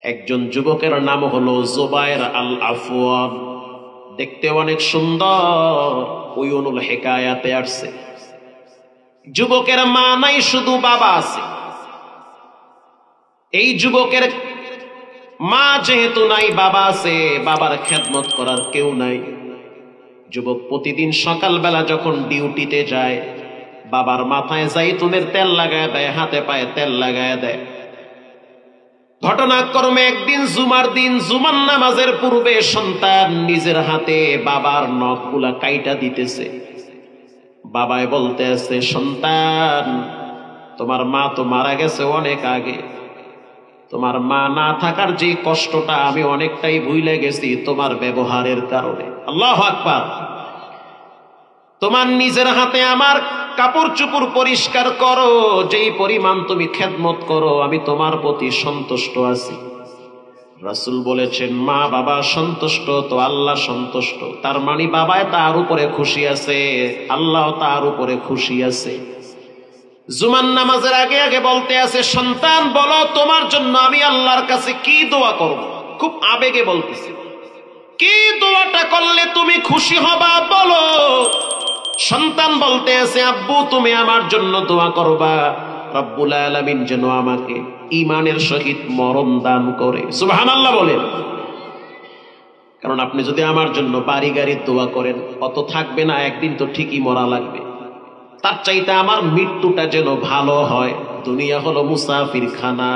একজন যুবকের নাম হলো জুবায়ের আল আফওয়ান। দেখতে অনেক সুন্দর। উয়ুনুল হিকায়াতে আসছে, যুবকের মা নাই, শুধু বাবা আছে। এই যুবকের মা যেহেতু নাই, বাবা আছে, বাবার খেদমত করার কেউ নাই। যুবক প্রতিদিন সকালবেলা যখন ডিউটিতে যায়, বাবার মাথায় জাইতুনের তেল লাগায় দেয়, হাতে পায়ে তেল লাগায় দেয়। ঘটনাক্রমে একদিন জুমার দিন, জুমার নামাজের পূর্বে সন্তান নিজের হাতে বাবার নখগুলা কাইটা দিতেছে। বাবাই বলতে আছে, সন্তান, তোমার মা তো মারা গেছে অনেক আগে। তোমার মা না থাকার যে কষ্টটা আমি অনেকটাই ভুলে গেছি তোমার ব্যবহারের কারণে। আল্লাহু আকবার। তোমার নিজের হাতে আমার কাপড় চোপড় পরিষ্কার করো, যেই পরিমাণ তুমি খেদমত করো, আমি তোমার প্রতি সন্তুষ্ট আছি। রাসূল বলেছেন, মা বাবা সন্তুষ্ট তো আল্লাহ সন্তুষ্ট। তার মানে বাবায় তার উপরে খুশি আছে, আল্লাহ তার উপরে খুশি আছে। জুমার নামাজের আগে আগে বলতে আছে, সন্তান বলো তোমার জন্য আমি আল্লাহর কাছে কি দোয়া করব। খুব আবেগে বলতেছে, কি দোয়াটা করলে তুমি খুশি হবা বলো। সন্তান বলতে আছে, আব্বু তুমি আমার জন্য দোয়া করবা, রব্বুল আলামিন যেন আমাকে ঈমানের সহিত মরণ দান করে। সুবহানাল্লাহ বলেন। কারণ আপনি যদি আমার জন্য বাড়ি গাড়ির দোয়া করেন, অত থাকবে না, একদিন তো ঠিকই মরা লাগবে। তার চাইতে আমার মৃত্যুটা যেন ভালো হয়। দুনিয়া হলো মুসাফির খানা,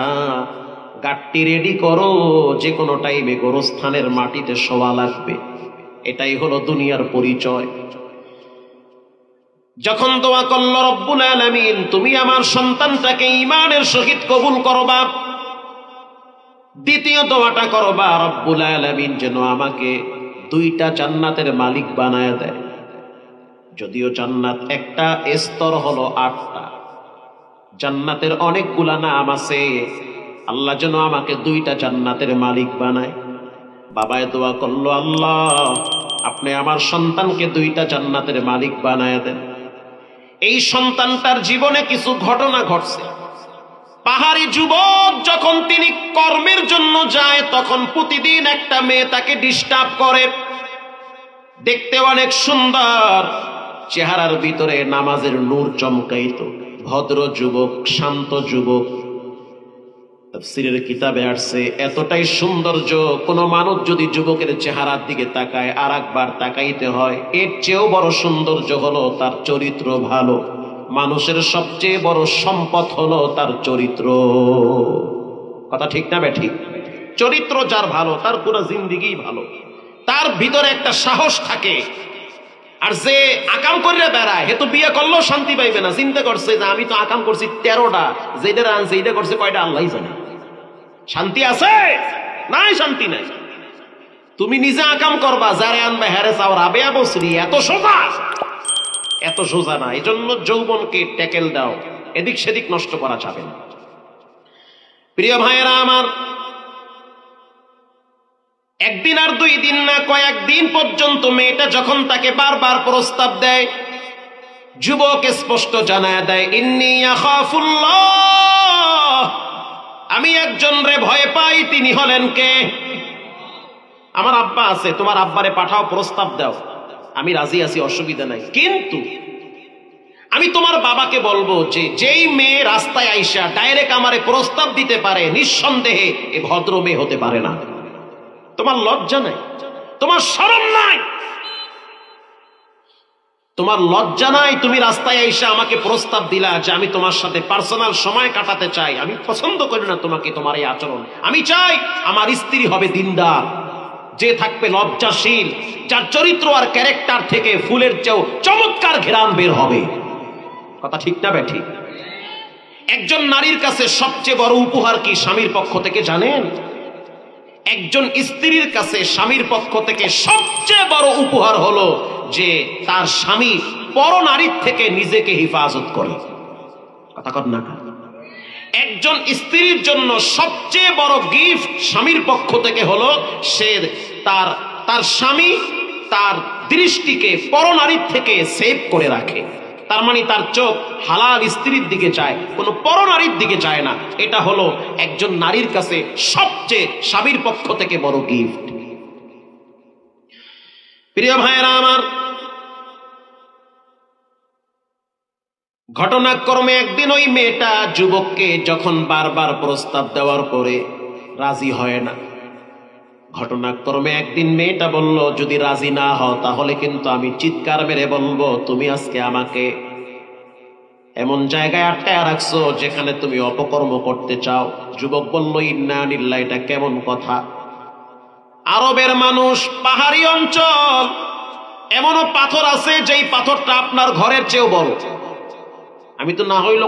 গাট্টি রেডি করো, যে কোনো টাইমে গোরস্থানের মাটিতে শোয়া লাগবে। এটাই হলো দুনিয়ার পরিচয়। যখন দোয়া করল রব্বুল আলামিন, তুমি আমার সন্তানটাকে ঈমানের সহিত কবুল করবা, দ্বিতীয় দোয়াটা করবা, রব্বুল আলামিন যেন আমাকে দুইটা জান্নাতের মালিক বানায় দেয়। যদিও জান্নাত একটা, স্তর হলো 8টা। জান্নাতের অনেকগুলা নাম আছে। আল্লাহ যেন আমাকে দুইটা জান্নাতের মালিক বানায়। বাবায় দোয়া করলো, আল্লাহ আপনি আমার সন্তানকে দুইটা জান্নাতের মালিক বানায় দেন। এই সন্তানটার জীবনে কিছু ঘটনা ঘটছে। পাহাড়ি যুবক যখন তিনি কর্মের জন্য যায়, তখন প্রতিদিন একটা মেয়ে তাকে ডিস্টার্ব করে। দেখতে অনেক সুন্দর, চেহারার ভিতরে নামাজের নূর চমকাইত। ভদ্র যুবক, শান্ত যুবক। তাফসীরের কিতাবে আসছে, এতটাই সৌন্দর্য, কোন মানুষ যদি যুবকের চেহারার দিকে তাকায় আর একবার তাকাইতে হয়। এর চেয়েও বড় সৌন্দর্য হলো তার চরিত্র ভালো। মানুষের সবচেয়ে বড় সম্পদ হলো তার চরিত্র। কথা ঠিক না বেঠিক? চরিত্র যার ভালো, তার পুরো জিন্দেগি ভালো। তার ভিতরে একটা সাহস থাকে। আর যে আকাম করে বেড়ায়, হে তো বিয়ে করলেও শান্তি পাইবে না। চিন্তা করছে যে আমি তো আকাম করছি 13টা, যেটা আনছে এইটা করছে কয়টা আল্লাহই জানে। শান্তি আছে? নাই, শান্তি নাই। তুমি নিজে আকাম করবা, যারে আনবে হ্যারে চাও রাবেয়া বসরি। এত সোজা? এত সোজা না। এই জন্য যৌবনকে ট্যাকেল দাও, এদিক সেদিক নষ্ট করা যাবে না। প্রিয় ভাইয়েরা আমার, একদিন আর 2 দিন না, কয়েকদিন পর্যন্ত মেয়েটা যখন তাকে বারবার প্রস্তাব দেয়, যুবক স্পষ্ট জানায় দেয়, ইন্নী আখাফুল্লাহ, আমি একজন রে ভয় পাই। তিনি হলেন কে? আমার আব্বা আছে, তোমার আব্বারে পাঠাও, প্রস্তাব দাও, আমি রাজি আছি, অসুবিধা নাই। কিন্তু আমি তোমার বাবাকে বলবো যে যেই মেয়ে রাস্তায় আইসা ডাইরেক্ট আমারে প্রস্তাব দিতে পারে, নিঃসন্দেহে এ ভদ্র মেয়ে হতে পারে না। তোমার লজ্জা নাই? তোমার শরম নাই? তোমার লজ্জা নাই? তুমি রাস্তায় এসে আমাকে প্রস্তাব দিলা যে আমি তোমার সাথে পার্সোনাল সময় কাটাতে চাই। আমি পছন্দ করি না তোমাকে, তোমার এই আচরণ। আমি চাই আমার স্ত্রী হবে দিনদার, যে থাকবে লজ্জাশীল, যার চরিত্র আর ক্যারেক্টার থেকে ফুলের চেয়েও চমৎকার ঘেরান বের হবে। কথা ঠিক না বেঠিক? একজন নারীর কাছে সবচেয়ে বড় উপহার কি স্বামীর পক্ষ থেকে জানেন? একজন স্ত্রীর কাছে স্বামীর পক্ষ থেকে সবচেয়ে বড় উপহার হলো যে তার স্বামী পরনারীর থেকে নিজেকে হেফাজত করে। কথা কর না? একজন স্ত্রীর জন্য সবচেয়ে বড় গিফট স্বামীর পক্ষ থেকে হলো সে তার স্বামী তার দৃষ্টিকে পরনারীর থেকে সেভ করে রাখে। তার মানে তার চোখ হালাল স্ত্রীর দিকে চায়, কোনো পরনারীর দিকে চায় না। এটা হলো একজন নারীর কাছে সবচেয়ে স্বামীর পক্ষ থেকে বড় গিফট। প্রিয় ভাইয়েরা আমার, ঘটনাক্রমে একদিন ওই মেয়েটা যুবককে যখন বারবার প্রস্তাব দেওয়ার পরে রাজি হয় না, ঘটনাক্রমে একদিন মেয়েটা বলল, যদি রাজি না হও তাহলে কিন্তু আমি চিৎকার মেরে বলবো তুমি আজকে আমাকে এমন জায়গায় আটকায় রাখছো যেখানে তুমি অপকর্ম করতে চাও। যুবক বলল, ইন্না লিল্লাহি, এটা কেমন কথা? আরবের মানুষ, পাহাড়ি অঞ্চল, এমনও পাথর আছে যেই পাথরটা আপনার ঘরের চেয়েও বড়। আমি তো না হইলো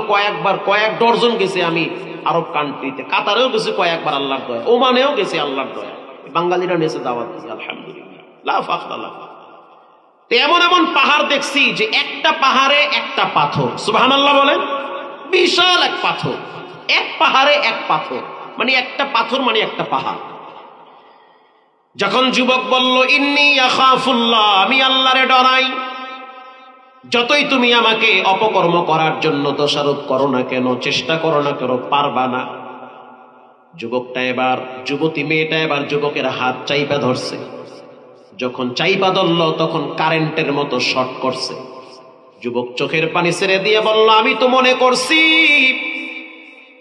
কয়েক ডজন গেছি আমি আরব কান্ট্রিতে, কাতারেও গেছি কয়েকবার, আল্লাহর দয়া, ওমানেও গেছি আল্লাহর দয়া, বাঙালিরা নেছে দাওয়াত দিয়েছে, আলহামদুলিল্লাহ, লা ফাখরা লা। এমন এমন পাহাড় দেখছি যে একটা পাহাড়ে একটা পাথর, সুবহানাল্লাহ বলেন, বিশাল এক পাথর, এক পাহাড়ে এক পাথর, মানে একটা পাথর মানে একটা পাহাড়। যখন যুবক বলল, ইন্নী আখাফুল্লাহ, আমি আল্লাহরে ডরাই, যতই তুমি আমাকে অপকর্ম করার জন্য দোষারোপ করো না কেন, চেষ্টা করো না কেন, পারবা না। যুবকটা এবার, যুবতী মেয়েটা এবার যুবকের হাত চাইপা ধরছে। যখন চাইপা ধরল তখন কারেন্টের মতো শর্ট করছে। যুবক চোখের পানি ছেড়ে দিয়ে বলল, আমি তো মনে করছি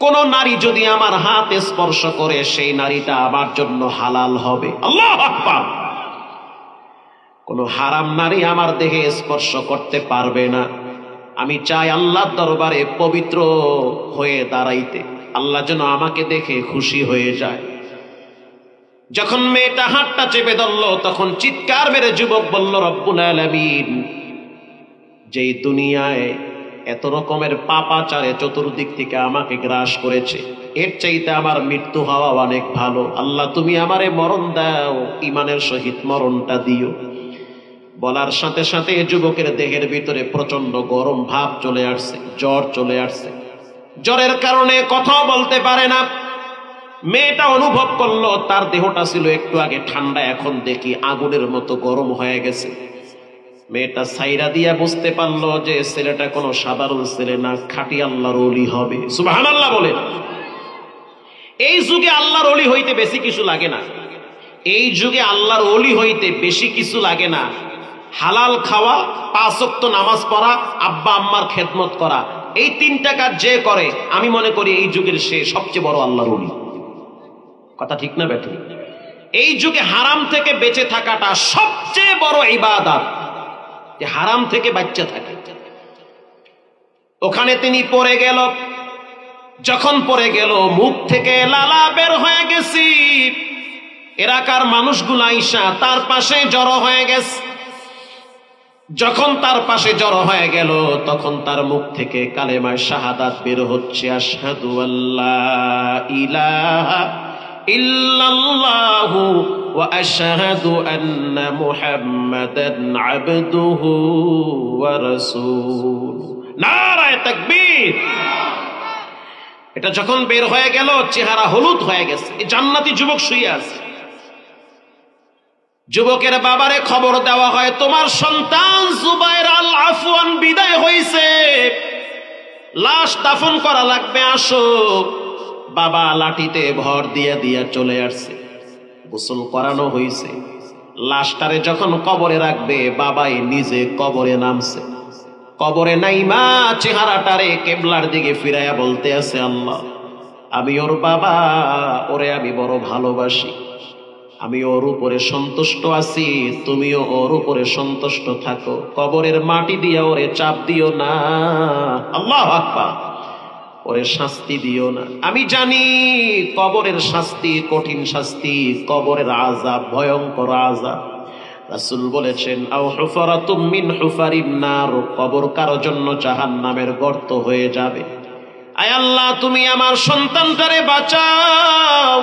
কোন নারী যদি আমার হাত স্পর্শ করে সেই নারীটা আমার জন্য হালাল হবে। আল্লাহু আকবার। কোন হারাম নারী আমার দেহে স্পর্শ করতে পারবে না। আমি চাই আল্লাহর দরবারে পবিত্র হয়ে দাঁড়াইতে, আল্লাহ যেন আমাকে দেখে খুশি হয়ে যায়। যখন মেয়েটা হাতটা চেপে ধরল তখন চিৎকার মেরে যুবক বলল, রব্বুল আলামিন, যেই দুনিয়ায় এত রকমের পাপাচারে চতুর্দিক থেকে আমাকে গ্রাস করেছে, এর চাইতে আমার মৃত্যু হওয়া অনেক ভালো। আল্লাহ তুমি আমারে মরণ দাও, ইমানের সহিত মরণটা দিও। বলার সাথে সাথে যুবকের দেহের ভিতরে প্রচন্ড গরম ভাব চলে আসছে, জ্বর চলে আসছে। জ্বরের কারণে কথাও বলতে পারে না। মেয়েটা অনুভব করলো তার দেহটা ছিল একটু আগে ঠান্ডা, এখন দেখি আগুনের মতো গরম হয়ে গেছে। মেয়েটা সাইরা দিয়া বুঝতে পারলো যে ছেলেটা কোনো সাধারণ ছেলে না, খাঁটি আল্লাহর ওলি হবে। সুবহানাল্লাহ বলে। এই যুগে আল্লাহর ওলি হইতে বেশি কিছু লাগে না। এই যুগে আল্লাহর ওলি হইতে বেশি কিছু লাগে না। হালাল খাওয়া, 5 ওয়াক্ত নামাজ পড়া, আব্বা আম্মার খেদমত করা, এই 3টা কাজ যে করে আমি মনে করি এই যুগের সে সবচেয়ে বড় আল্লাহর ওলি। কথা ঠিক না বেঠিক? এই যুগে হারাম থেকে বেঁচে থাকাটা সবচেয়ে বড় ইবাদত, যে হারাম থেকে বাঁচতে থাকে। ওখানে তিনি পড়ে গেল, যখন পড়ে গেল মুখ থেকে লালা বের হয়ে গেছি। এলাকার মানুষগুলো আইসা তার পাশে জড়ো হয়ে গেছে। যখন তার পাশে জড়ো হয়ে গেল তখন তার মুখ থেকে কালেমায়ে শাহাদাত বের হচ্ছে, আশহাদু আল্লা ইলাহা ইল্লাল্লাহু ওয়া আশহাদু আন্না মুহাম্মাদান আবদুহু ওয়া রাসূলুহু। নারায়ে তাকবীর। এটা যখন বের হয়ে গেল চেহারা হলুদ হয়ে গেছে। এই জান্নাতি যুবক শুয়ে আছে। যুবকের বাবারে খবর দেওয়া হয়, তোমার সন্তান জুবায়ের আল আফওয়ান বিদায় হইছে, লাশ দাফন করা লাগবে, আসো। বাবা লাঠিতে ভর দিয়া দিয়া চলে আসছে। গোসল করানো হইছে। লাশটারে যখন কবরে রাখবে বাবাই নিজে কবরে নামছে। কবরে নাইমা চেহারাটারে কেবলার দিকে ফিরাইয়া বলতে আছে, আল্লাহ, আমি ওর বাবা, ওরে আমি বড় ভালোবাসি, আমি ওর উপরে সন্তুষ্ট আছি, তুমিও ওর উপরে সন্তুষ্ট থাকো, কবরের মাটি দিয়া ওরে চাপ দিও না। আল্লাহু আকবার। ওরে শাস্তি দিও না। আমি জানি কবরের শাস্তি কঠিন শাস্তি, কবরের আযাব ভয়ঙ্কর আযাব। রাসূল বলেছেন, আও হুফরাতুম মিন হুফারিন নার, কবর কারো জন্য জাহান্নামের গর্ত হয়ে যাবে। আয় আল্লাহ, তুমি আমার সন্তানটারে বাঁচাও।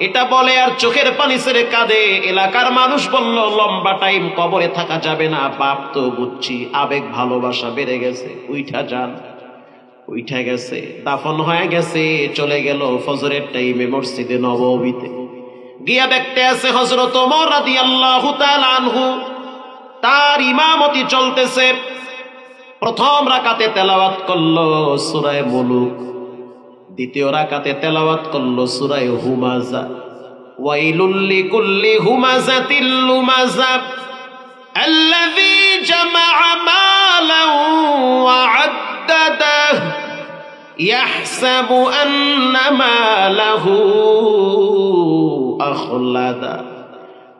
এটা বলে আর চোখের পানি ছেড়ে কাঁদে। এলাকার মানুষ বলল, লম্বা টাইম কবরে থাকা যাবে না। বাপ তো বুঝছি আবেগ ভালোবাসা বেড়ে গেছে, উইঠা যান। উইঠা গেছে, দাফন হয়ে গেছে, চলে গেল ফজরের টাইমে মসজিদে নববীতে। গিয়া দেখতে আছে হযরত ওমর রাদিয়াল্লাহু তাআলা আনহু, তার ইমামতি চলতেছে। প্রথম রাকাতে তেলাওয়াত করলো সূরা মুলুক, দ্বিতীয় রাকাতে তেলাওয়াত করলো সূরা হুমাযা। ওয়াইলুল লিকুল্লি হুমাযাতিল লুমাযা আল্লাযী জামাআ মালান ওয়া আদ্দাদাহু ইয়াহসাবু আন্না মালাহু আখলাদা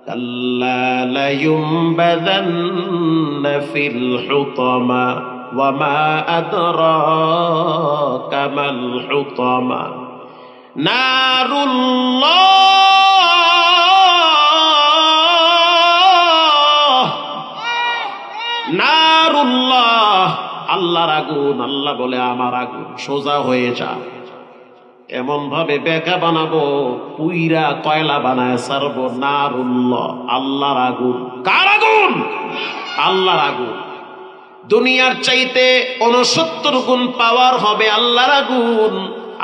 কাল্লা লায়ুনবাযান্না ফিল হুতামা ওয়া মা আদরাকা মাল হুতামা নারুল্লাহ, আল্লাহর আগুন। আল্লাহ বলে আমার আগুন, সোজা হয়ে যা। এমন ভাবে বেকা বানাবো, পুইরা কয়লা বানায় ছাড়বো। নারুল্লাহ, আল্লাহর আগুন। কার আগুন? আল্লাহর আগুন। দুনিয়ার চাইতে 69 গুণ পাওয়ার হবে আল্লাহর আগুন।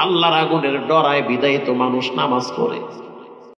আল্লাহর আগুনের ডরায় বিদায়িত মানুষ নামাজ পড়ে।